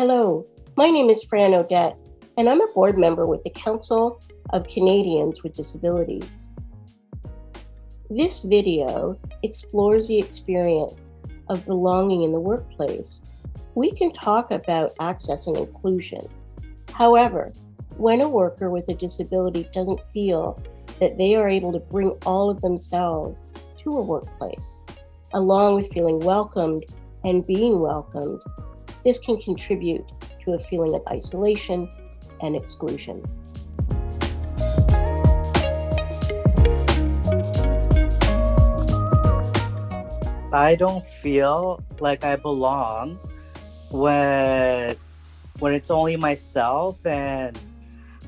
Hello, my name is Fran Odette, and I'm a board member with the Council of Canadians with Disabilities. This video explores the experience of belonging in the workplace. We can talk about access and inclusion. However, when a worker with a disability doesn't feel that they are able to bring all of themselves to a workplace, along with feeling welcomed and being welcomed, this can contribute to a feeling of isolation and exclusion. I don't feel like I belong when it's only myself and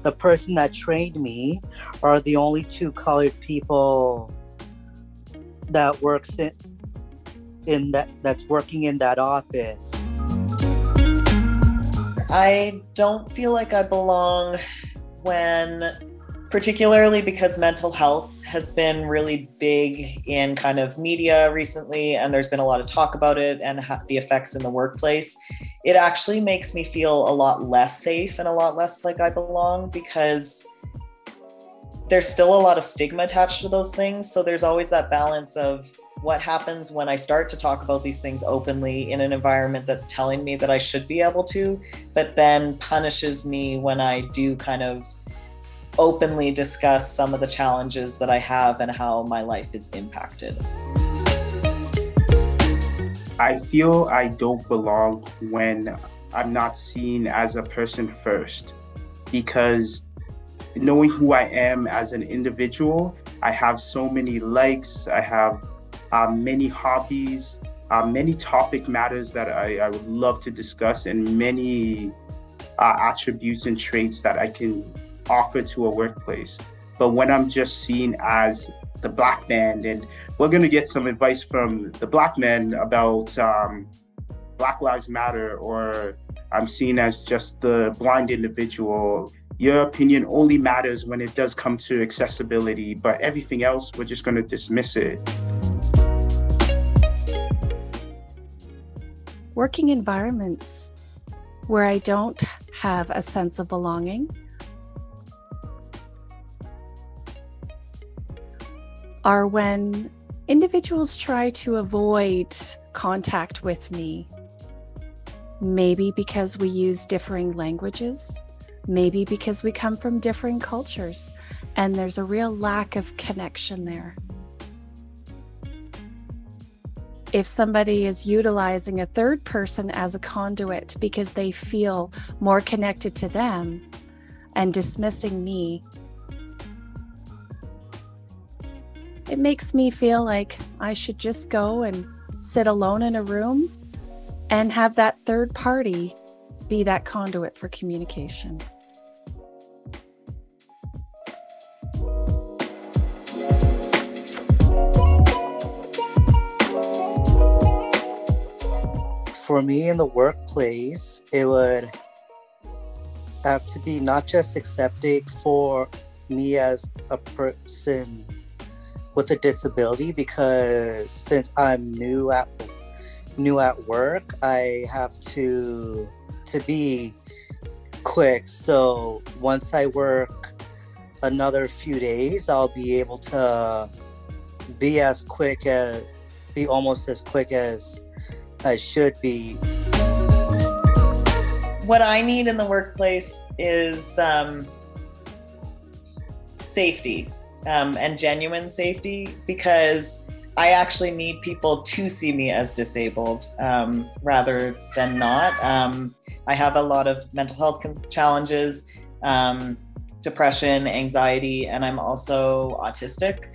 the person that trained me are the only two colored people that works that's working in that office. I don't feel like I belong particularly because mental health has been really big in kind of media recently, and there's been a lot of talk about it and the effects in the workplace. It actually makes me feel a lot less safe and a lot less like I belong, because there's still a lot of stigma attached to those things. So there's always that balance of what happens when I start to talk about these things openly in an environment that's telling me that I should be able to, but then punishes me when I do kind of openly discuss some of the challenges that I have and how my life is impacted. I feel I don't belong when I'm not seen as a person first, because knowing who I am as an individual, I have so many likes, I have many hobbies, many topic matters that I would love to discuss, and many attributes and traits that I can offer to a workplace. But when I'm just seen as the black man, and we're going to get some advice from the black man about Black Lives Matter, or I'm seen as just the blind individual, your opinion only matters when it does come to accessibility, but everything else, we're just going to dismiss it. Working environments where I don't have a sense of belonging are when individuals try to avoid contact with me. Maybe because we use differing languages, maybe because we come from differing cultures, and there's a real lack of connection there. If somebody is utilizing a third person as a conduit because they feel more connected to them and dismissing me, it makes me feel like I should just go and sit alone in a room and have that third party be that conduit for communication. For me in the workplace, it would have to be not just accepting for me as a person with a disability, because since I'm new at work, I have to be quick. So once I work another few days, I'll be able to be almost as quick as I should be. What I need in the workplace is safety. And genuine safety, because I actually need people to see me as disabled rather than not. I have a lot of mental health challenges, depression, anxiety, and I'm also autistic,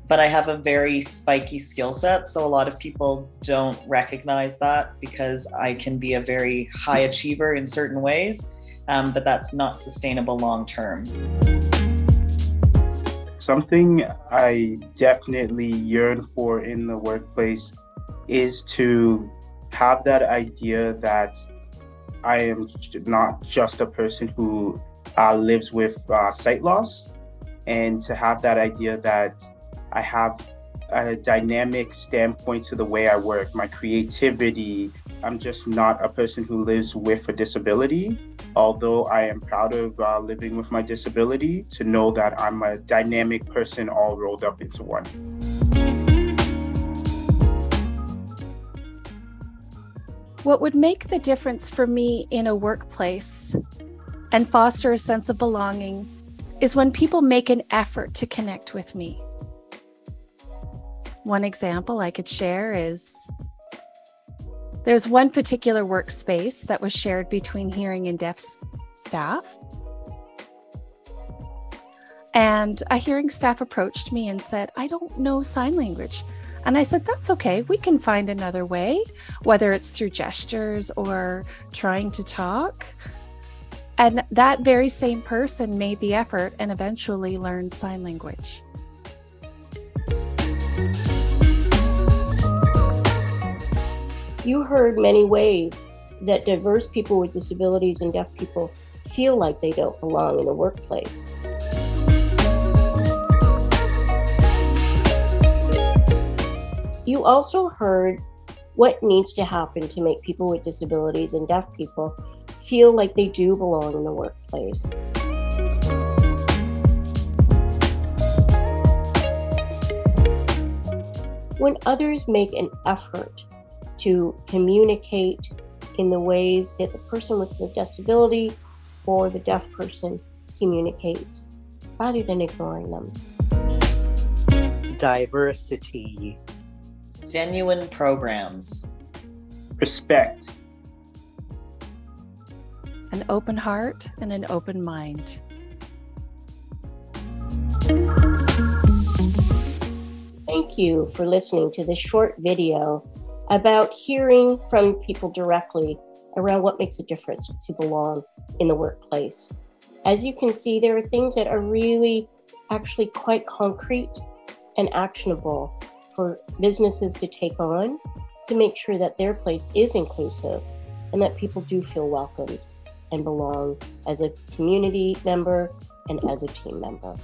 but I have a very spiky skill set. So a lot of people don't recognize that, because I can be a very high achiever in certain ways, but that's not sustainable long term. Something I definitely yearn for in the workplace is to have that idea that I am not just a person who lives with sight loss, and to have that idea that I have a dynamic standpoint to the way I work, my creativity, I'm just not a person who lives with a disability. Although I am proud of living with my disability, to know that I'm a dynamic person all rolled up into one. What would make the difference for me in a workplace and foster a sense of belonging is when people make an effort to connect with me. One example I could share is there's one particular workspace that was shared between hearing and deaf staff. And a hearing staff approached me and said, "I don't know sign language." And I said, "That's okay. We can find another way, whether it's through gestures or trying to talk." And that very same person made the effort and eventually learned sign language. You heard many ways that diverse people with disabilities and deaf people feel like they don't belong in the workplace. You also heard what needs to happen to make people with disabilities and deaf people feel like they do belong in the workplace. When others make an effort to communicate in the ways that the person with the disability or the deaf person communicates, rather than ignoring them. Diversity. Genuine programs. Respect. An open heart and an open mind. Thank you for listening to this short video about hearing from people directly around what makes a difference to belong in the workplace. As you can see, there are things that are really actually quite concrete and actionable for businesses to take on to make sure that their place is inclusive and that people do feel welcomed and belong as a community member and as a team member.